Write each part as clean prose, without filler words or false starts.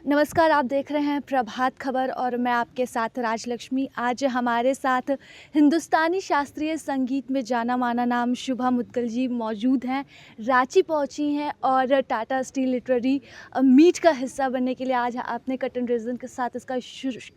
नमस्कार, आप देख रहे हैं प्रभात खबर और मैं आपके साथ राजलक्ष्मी। आज हमारे साथ हिंदुस्तानी शास्त्रीय संगीत में जाना-माना नाम शुभा मुद्गल जी मौजूद हैं। रांची पहुंची हैं और टाटा स्टील लिटरेरी मीट का हिस्सा बनने के लिए आज आपने कर्टन रेज़न के साथ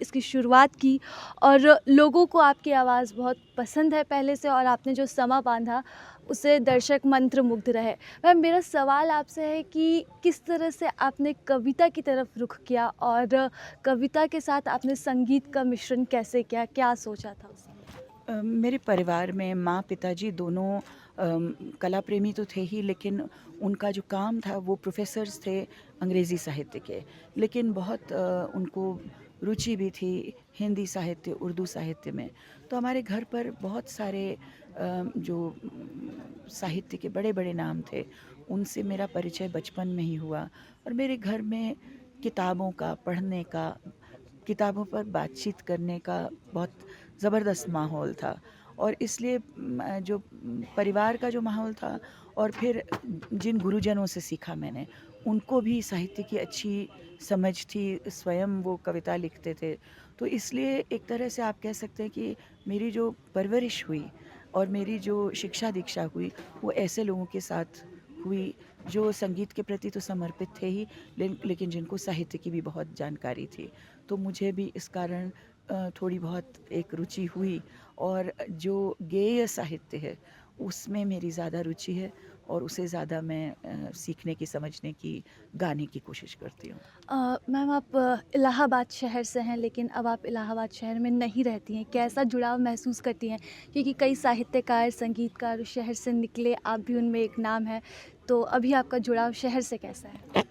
इसकी शुरुआत की और लोगों को आपकी आवाज़ बहुत पसंद है पहले से और आपने जो समा बाँधा, उससे दर्शक मंत्रमुग्ध रहे। मैम, मेरा सवाल आपसे है कि किस तरह से आपने कविता की तरफ रुख किया और कविता के साथ आपने संगीत का मिश्रण कैसे किया? क्या सोचा था उस समय? मेरे परिवार में माँ पिताजी दोनों कला प्रेमी तो थे ही, लेकिन उनका जो काम था वो प्रोफेसर्स थे अंग्रेज़ी साहित्य के। लेकिन बहुत उनको रुचि भी थी हिंदी साहित्य, उर्दू साहित्य में। तो हमारे घर पर बहुत सारे जो साहित्य के बड़े-बड़े नाम थे, उनसे मेरा परिचय बचपन में ही हुआ। और मेरे घर में किताबों का, पढ़ने का, किताबों पर बातचीत करने का बहुत ज़बरदस्त माहौल था। और इसलिए जो परिवार का जो माहौल था और फिर जिन गुरुजनों से सीखा मैंने, उनको भी साहित्य की अच्छी समझ थी, स्वयं वो कविता लिखते थे। तो इसलिए एक तरह से आप कह सकते हैं कि मेरी जो परवरिश हुई और मेरी जो शिक्षा दीक्षा हुई, वो ऐसे लोगों के साथ हुई जो संगीत के प्रति तो समर्पित थे ही, लेकिन जिनको साहित्य की भी बहुत जानकारी थी। तो मुझे भी इस कारण थोड़ी बहुत एक रुचि हुई। और जो गेय साहित्य है उसमें मेरी ज़्यादा रुचि है और उसे ज़्यादा मैं सीखने की, समझने की, गाने की कोशिश करती हूँ। मैम, आप इलाहाबाद शहर से हैं लेकिन अब आप इलाहाबाद शहर में नहीं रहती हैं। कैसा जुड़ाव महसूस करती हैं? क्योंकि कई साहित्यकार, संगीतकार शहर से निकले, आप भी उनमें एक नाम हैं। तो अभी आपका जुड़ाव शहर से कैसा है?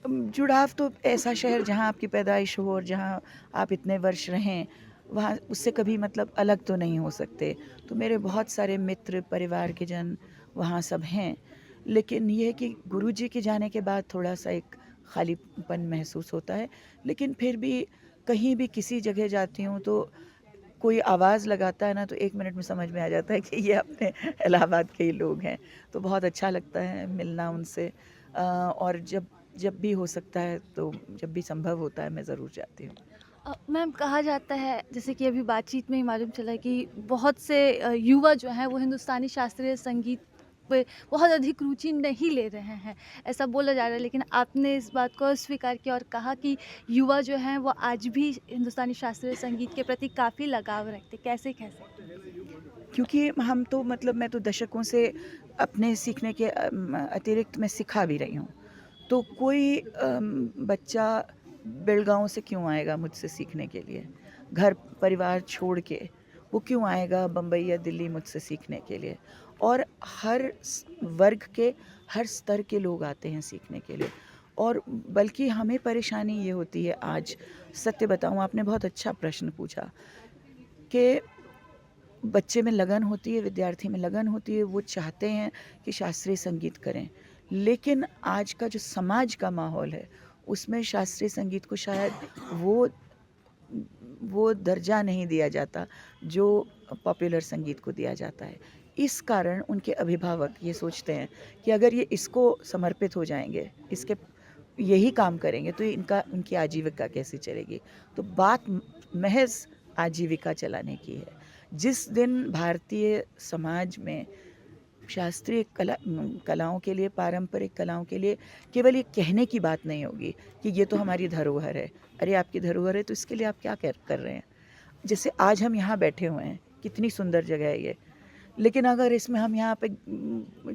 जुड़ाव तो ऐसा शहर जहाँ आपकी पैदाइश हो और जहाँ आप इतने वर्ष रहें, वहाँ उससे कभी मतलब अलग तो नहीं हो सकते। तो मेरे बहुत सारे मित्र, परिवार के जन वहाँ सब हैं। लेकिन ये है कि गुरुजी के जाने के बाद थोड़ा-सा एक खालीपन महसूस होता है। लेकिन फिर भी कहीं भी किसी जगह जाती हूँ तो कोई आवाज़ लगाता है ना, तो 1 मिनट में समझ में आ जाता है कि ये अपने इलाहाबाद के ही लोग हैं। तो बहुत अच्छा लगता है मिलना उनसे। और जब जब भी हो सकता है, तो जब भी संभव होता है, मैं ज़रूर जाती हूँ। मैम, कहा जाता है जैसे कि अभी बातचीत में ही मालूम चला कि बहुत से युवा जो हैं वो हिंदुस्तानी शास्त्रीय संगीत पे बहुत अधिक रुचि नहीं ले रहे हैं, ऐसा बोला जा रहा है। लेकिन आपने इस बात को स्वीकार किया और कहा कि युवा जो हैं वो आज भी हिंदुस्तानी शास्त्रीय संगीत के प्रति काफ़ी लगाव रखते। कैसे कैसे? क्योंकि हम तो मतलब मैं तो दशकों से अपने सीखने के अतिरिक्त मैं सिखा भी रही हूँ। तो कोई बच्चा बेलगाँव से क्यों आएगा मुझसे सीखने के लिए? घर परिवार छोड़ के वो क्यों आएगा बम्बई या दिल्ली मुझसे सीखने के लिए? और हर वर्ग के, हर स्तर के लोग आते हैं सीखने के लिए। और बल्कि हमें परेशानी ये होती है आज, सत्य बताऊँ, आपने बहुत अच्छा प्रश्न पूछा कि बच्चे में लगन होती है, विद्यार्थी में लगन होती है, वो चाहते हैं कि शास्त्रीय संगीत करें। लेकिन आज का जो समाज का माहौल है, उसमें शास्त्रीय संगीत को शायद वो वो दर्जा नहीं दिया जाता, जो पॉपुलर संगीत को दिया जाता है। इस कारण उनके अभिभावक ये सोचते हैं कि अगर ये इसको समर्पित हो जाएँगे, इसके यही काम करेंगे, तो इनका उनकी आजीविका कैसे चलेगी? तो बात महज़ आजीविका चलाने की है। जिस दिन भारतीय समाज में शास्त्रीय कलाओं के लिए, पारंपरिक कलाओं के लिए केवल ये कहने की बात नहीं होगी कि ये तो हमारी धरोहर है। अरे आपकी धरोहर है तो इसके लिए आप क्या कर रहे हैं? जैसे आज हम यहाँ बैठे हुए हैं, कितनी सुंदर जगह है ये। लेकिन अगर इसमें हम यहाँ पे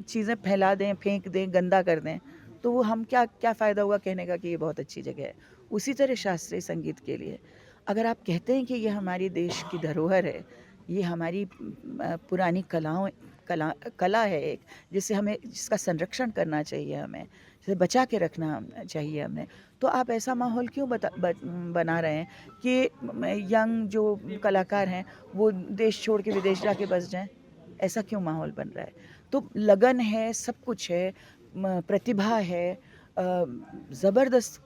चीज़ें फैला दें, फेंक दें, गंदा कर दें, तो वो हम क्या क्या फ़ायदा हुआ कहने का कि ये बहुत अच्छी जगह है। उसी तरह शास्त्रीय संगीत के लिए अगर आप कहते हैं कि ये हमारी देश की धरोहर है, ये हमारी पुरानी कला है एक, जिसे हमें, जिसका संरक्षण करना चाहिए हमें, जिसे बचा के रखना चाहिए हमें। तो आप ऐसा माहौल क्यों बना रहे हैं कि यंग जो कलाकार हैं, वो देश छोड़ के विदेश जाके बस जाएँ? ऐसा क्यों माहौल बन रहा है? तो लगन है, सब कुछ है, प्रतिभा है, ज़बरदस्त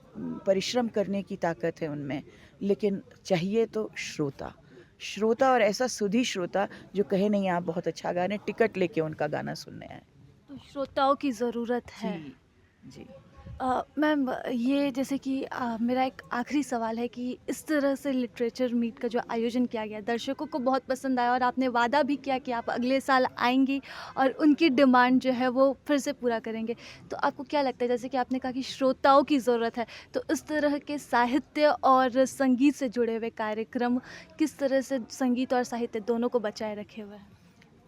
परिश्रम करने की ताकत है उनमें, लेकिन चाहिए तो श्रोता। श्रोता और ऐसा सुधी श्रोता जो कहे नहीं आप बहुत अच्छा गा रहे हैं, टिकट लेके उनका गाना सुनने आएँ। तो श्रोताओं की ज़रूरत जी, है। जी। मैम, ये जैसे कि मेरा एक आखिरी सवाल है कि इस तरह से लिटरेचर मीट का जो आयोजन किया गया, दर्शकों को बहुत पसंद आया और आपने वादा भी किया कि आप अगले साल आएँगी और उनकी डिमांड जो है वो फिर से पूरा करेंगे। तो आपको क्या लगता है, जैसे कि आपने कहा कि श्रोताओं की ज़रूरत है, तो इस तरह के साहित्य और संगीत से जुड़े हुए कार्यक्रम किस तरह से संगीत और साहित्य दोनों को बचाए रखे हुए हैं?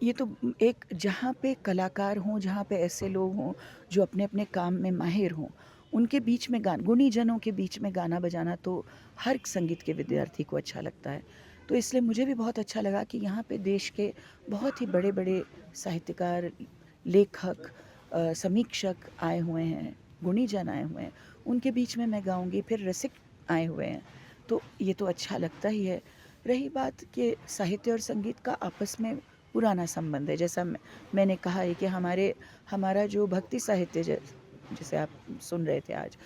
ये तो एक जहाँ पे कलाकार हों, जहाँ पे ऐसे लोग हों जो अपने अपने काम में माहिर हों, उनके बीच में गुणी जनों के बीच में गाना बजाना तो हर संगीत के विद्यार्थी को अच्छा लगता है। तो इसलिए मुझे भी बहुत अच्छा लगा कि यहाँ पे देश के बहुत ही बड़े बड़े साहित्यकार, लेखक, समीक्षक आए हुए हैं, गुणीजन आए हुए हैं, उनके बीच में मैं गाऊंगी, फिर रसिक आए हुए हैं, तो ये तो अच्छा लगता ही है। रही बात कि साहित्य और संगीत का आपस में पुराना संबंध है, जैसा मैंने कहा है कि हमारा जो भक्ति साहित्य जैसे आप सुन रहे थे आज,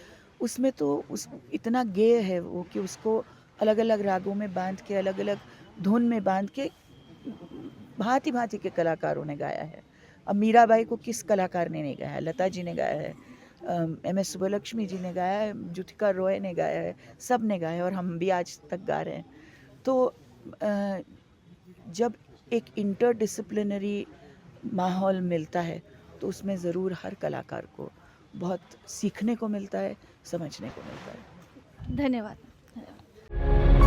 उसमें तो उस इतना गेय है वो कि उसको अलग अलग रागों में बांध के, अलग अलग धुन में बांध के भांति भांति के कलाकारों ने गाया है। अब मीराबाई को किस कलाकार ने नहीं गाया है? लता जी ने गाया है, एम एस सुब्बलक्ष्मी जी ने गाया है, ज्योतिका रॉय ने गाया है, सब ने गाया है और हम भी आज तक गा रहे हैं। तो जब एक इंटरडिसिप्लिनरी माहौल मिलता है तो उसमें ज़रूर हर कलाकार को बहुत सीखने को मिलता है, समझने को मिलता है। धन्यवाद।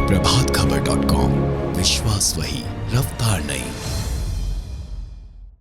प्रभात खबर .com, विश्वास वही, रफ्तार नहीं।